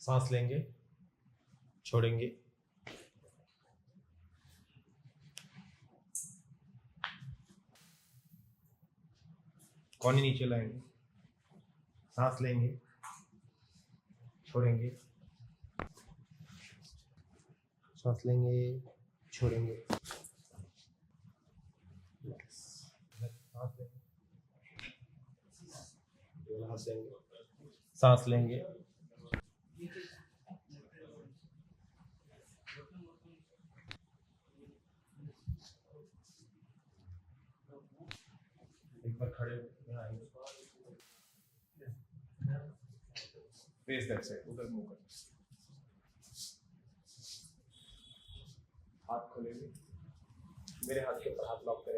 सांस लेंगे, छोड़ेंगे, कौन नीचे लाएंगे, सांस लेंगे, छोड़ेंगे, सांस लेंगे, छोड़ेंगे, सांस लेंगे, एक बार खड़े आएंगे, फेस दैट साइड, उधर मुंह कर, हाथ खोलेंगे, मेरे हाथ के ऊपर हाथ लॉक करेंगे।